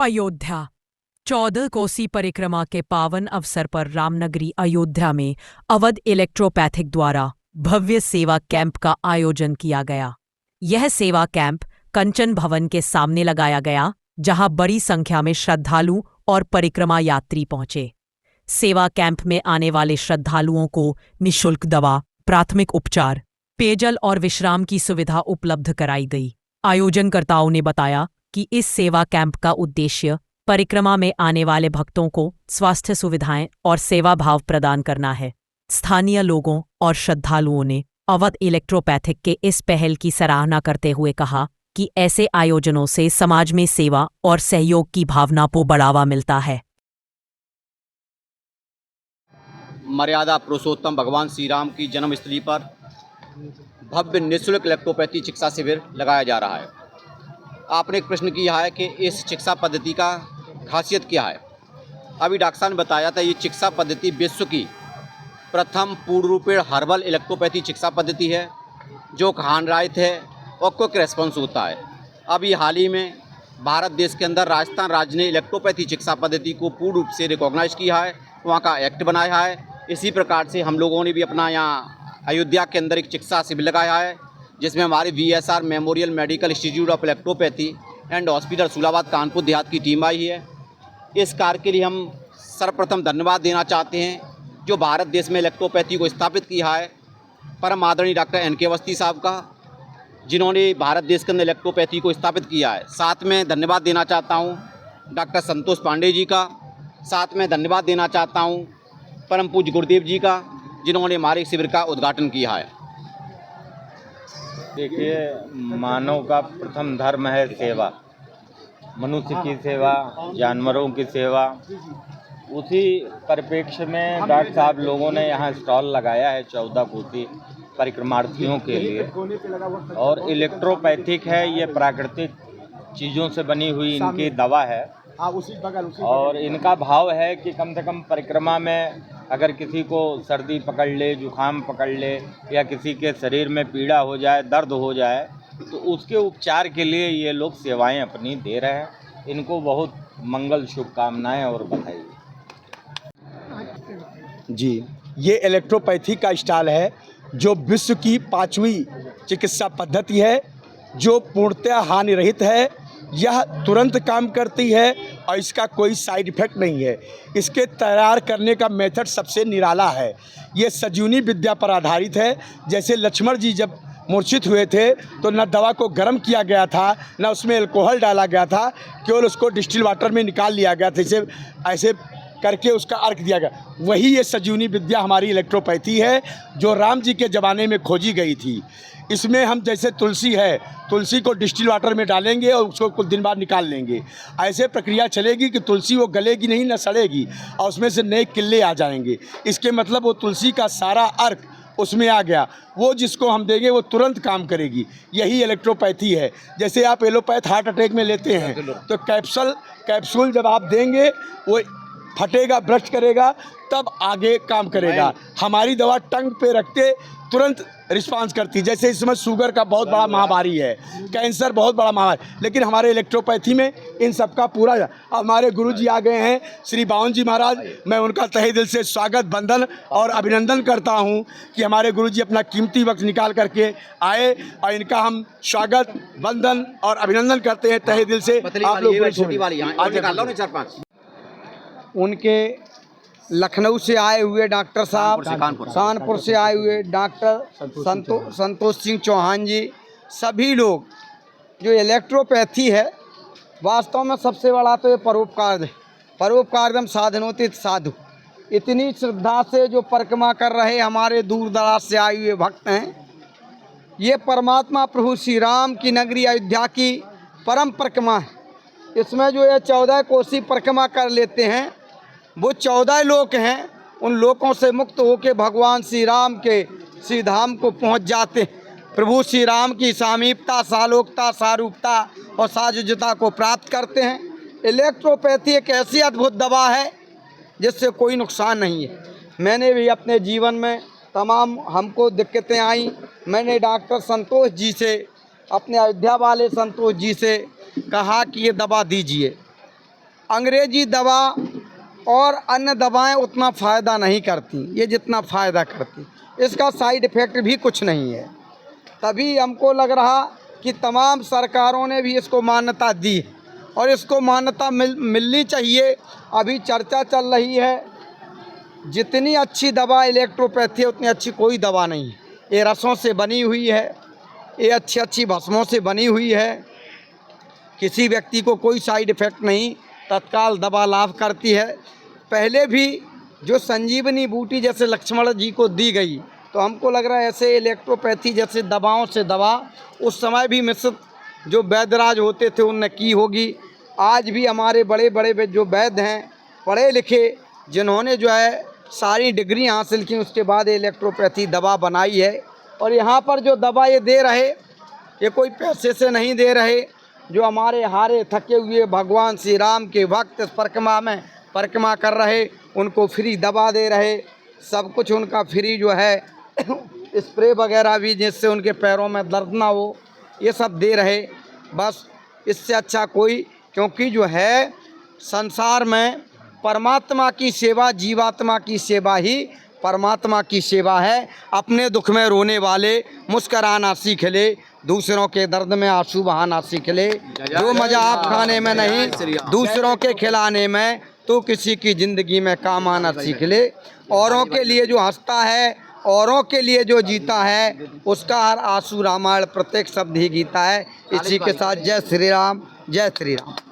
अयोध्या 14 कोसी परिक्रमा के पावन अवसर पर रामनगरी अयोध्या में अवध इलेक्ट्रोपैथिक द्वारा भव्य सेवा कैंप का आयोजन किया गया। यह सेवा कैंप कंचन भवन के सामने लगाया गया, जहां बड़ी संख्या में श्रद्धालु और परिक्रमा यात्री पहुंचे। सेवा कैंप में आने वाले श्रद्धालुओं को निःशुल्क दवा, प्राथमिक उपचार, पेयजल और विश्राम की सुविधा उपलब्ध कराई गई। आयोजनकर्ताओं ने बताया कि इस सेवा कैंप का उद्देश्य परिक्रमा में आने वाले भक्तों को स्वास्थ्य सुविधाएं और सेवा भाव प्रदान करना है। स्थानीय लोगों और श्रद्धालुओं ने अवध इलेक्ट्रोपैथिक के इस पहल की सराहना करते हुए कहा कि ऐसे आयोजनों से समाज में सेवा और सहयोग की भावना को बढ़ावा मिलता है। मर्यादा पुरुषोत्तम भगवान श्री राम की जन्मस्थली पर भव्य निःशुल्क इलेक्ट्रोपैथी चिकित्सा शिविर लगाया जा रहा है। आपने एक प्रश्न किया है कि इस चिकित्सा पद्धति का खासियत क्या है। अभी डॉक्टर साहब ने बताया था, ये चिकित्सा पद्धति विश्व की प्रथम पूर्ण रूपेण हर्बल इलेक्ट्रोपैथी चिकित्सा पद्धति है, जो खानरायत है और क्विक रेस्पॉन्स होता है। अभी हाल ही में भारत देश के अंदर राजस्थान राज्य ने इलेक्ट्रोपैथी चिकित्सा पद्धति को पूर्ण रूप से रिकॉग्नाइज किया है, वहाँ का एक्ट बनाया है। इसी प्रकार से हम लोगों ने भी अपना यहाँ अयोध्या के अंदर एक चिकित्सा शिविर लगाया है, जिसमें हमारी VSR memorial medical institute of electropathy and hospital Rasulabad Kanpur Dehat की टीम आई है। इस कार्य के लिए हम सर्वप्रथम धन्यवाद देना चाहते हैं, जो भारत देश में इलेक्ट्रोपैथी को स्थापित किया है, परम आदरणीय डॉक्टर NK अवस्थी साहब का, जिन्होंने भारत देश के अंदर इलेक्ट्रोपैथी को स्थापित किया है। साथ में धन्यवाद देना चाहता हूँ डॉक्टर संतोष पांडे जी का। साथ में धन्यवाद देना चाहता हूँ परम पूज्य गुरुदेव जी का, जिन्होंने हमारे शिविर का उद्घाटन किया है। देखिए, मानव का प्रथम धर्म है सेवा, मनुष्य की सेवा, जानवरों की सेवा। उसी परिप्रेक्ष्य में डॉक्टर साहब लोगों ने यहाँ स्टॉल लगाया है 14 कोसी परिक्रमार्थियों के लिए। और इलेक्ट्रोपैथिक है, ये प्राकृतिक चीज़ों से बनी हुई इनकी दवा है। और इनका भाव है कि कम से कम परिक्रमा में अगर किसी को सर्दी पकड़ ले, जुकाम पकड़ ले, या किसी के शरीर में पीड़ा हो जाए, दर्द हो जाए, तो उसके उपचार के लिए ये लोग सेवाएं अपनी दे रहे हैं। इनको बहुत मंगल शुभकामनाएं और बधाई। जी, ये इलेक्ट्रोपैथी का स्टाइल है, जो विश्व की 5वीं चिकित्सा पद्धति है, जो पूर्णतः हानि रहित है। यह तुरंत काम करती है और इसका कोई साइड इफ़ेक्ट नहीं है। इसके तैयार करने का मेथड सबसे निराला है। ये संजीवनी विद्या पर आधारित है। जैसे लक्ष्मण जी जब मूर्छित हुए थे, तो न दवा को गर्म किया गया था, न उसमें अल्कोहल डाला गया था, केवल उसको डिस्टिल वाटर में निकाल लिया गया था। इसे ऐसे करके उसका अर्घ दिया गया। वही ये संजीवनी विद्या हमारी इलेक्ट्रोपैथी है, जो राम जी के ज़माने में खोजी गई थी। इसमें हम जैसे तुलसी है, तुलसी को डिस्टिल वाटर में डालेंगे और उसको कुछ दिन बाद निकाल लेंगे। ऐसे प्रक्रिया चलेगी कि तुलसी वो गलेगी नहीं, न सड़ेगी, और उसमें से नए किले आ जाएंगे। इसके मतलब वो तुलसी का सारा अर्क उसमें आ गया। वो जिसको हम देंगे वो तुरंत काम करेगी। यही इलेक्ट्रोपैथी है। जैसे आप एलोपैथ हार्ट अटैक में लेते हैं, तो कैप्सूल जब आप देंगे, वो फटेगा, ब्रस्ट करेगा, तब आगे काम करेगा। हमारी दवा टंग पे रखते तुरंत रिस्पांस करती। जैसे इस समय शुगर का बहुत बड़ा महामारी है, कैंसर बहुत बड़ा महामारी, लेकिन हमारे इलेक्ट्रोपैथी में इन सबका पूरा। हमारे गुरुजी आ गए हैं, श्री बावन जी महाराज। मैं उनका तहे दिल से स्वागत, वंदन और अभिनंदन करता हूं कि हमारे गुरुजी अपना कीमती वक्त निकाल करके आए, और इनका हम स्वागत, वंदन और अभिनंदन करते हैं तहे दिल से। आप लोग उनके लखनऊ से आए हुए डॉक्टर साहब, कानपुर से आए हुए डॉक्टर संतोष सिंह चौहान जी, सभी लोग, जो इलेक्ट्रोपैथी है, वास्तव में सबसे बड़ा तो ये परोपकार है। परोपकारम साधनोति साधु। इतनी श्रद्धा से जो परिक्रमा कर रहे हमारे दूर दराज से आए हुए भक्त हैं, ये परमात्मा प्रभु श्री राम की नगरी अयोध्या की परम परिक्रमा है। इसमें जो ये 14 कोसी परिक्रमा कर लेते हैं, वो 14 लोक हैं। उन लोकों से मुक्त होकर भगवान श्री राम के श्री धाम को पहुंच जाते हैं। प्रभु श्री राम की सामीप्यता, सालोकता, सारूपता और साजुजता को प्राप्त करते हैं। इलेक्ट्रोपैथी एक ऐसी अद्भुत दवा है जिससे कोई नुकसान नहीं है। मैंने भी अपने जीवन में तमाम हमको दिक्कतें आई, मैंने डॉक्टर संतोष जी से, अपने अयोध्या वाले संतोष जी से कहा कि ये दवा दीजिए। अंग्रेजी दवा और अन्य दवाएं उतना फ़ायदा नहीं करती, ये जितना फ़ायदा करती। इसका साइड इफ़ेक्ट भी कुछ नहीं है। तभी हमको लग रहा कि तमाम सरकारों ने भी इसको मान्यता दी है और इसको मान्यता मिलनी चाहिए। अभी चर्चा चल रही है, जितनी अच्छी दवा इलेक्ट्रोपैथी है उतनी अच्छी कोई दवा नहीं है। ये रसों से बनी हुई है, ये अच्छी अच्छी भस्मों से बनी हुई है, किसी व्यक्ति को कोई साइड इफ़ेक्ट नहीं, तत्काल दवा लाभ करती है। पहले भी जो संजीवनी बूटी जैसे लक्ष्मण जी को दी गई, तो हमको लग रहा है ऐसे इलेक्ट्रोपैथी जैसे दवाओं से दवा उस समय भी मिश्रित जो वैद्यराज होते थे उनने की होगी। आज भी हमारे बड़े बड़े जो वैद्य हैं, पढ़े लिखे, जिन्होंने जो है सारी डिग्री हासिल की, उसके बाद इलेक्ट्रोपैथी दवा बनाई है। और यहाँ पर जो दवा ये दे रहे, ये कोई पैसे से नहीं दे रहे। जो हमारे हारे थके हुए भगवान श्री राम के भक्त परिक्रमा कर रहे, उनको फ्री दवा दे रहे, सब कुछ उनका फ्री जो है स्प्रे वगैरह भी, जिससे उनके पैरों में दर्द ना हो, ये सब दे रहे। बस इससे अच्छा कोई, क्योंकि जो है संसार में परमात्मा की सेवा, जीवात्मा की सेवा ही परमात्मा की सेवा है। अपने दुख में रोने वाले मुस्कराना सीख ले, दूसरों के दर्द में आंसू बहाना सीख ले। जो मज़ा आप खाने में नहीं, दूसरों के खिलाने में, तो किसी की ज़िंदगी में काम आना सीख ले। औरों के लिए जो हंसता है, औरों के लिए जो जीता है, उसका हर आंसू रामायण प्रत्येक शब्द ही गीता है। इसी के साथ जय श्री राम, जय श्री राम।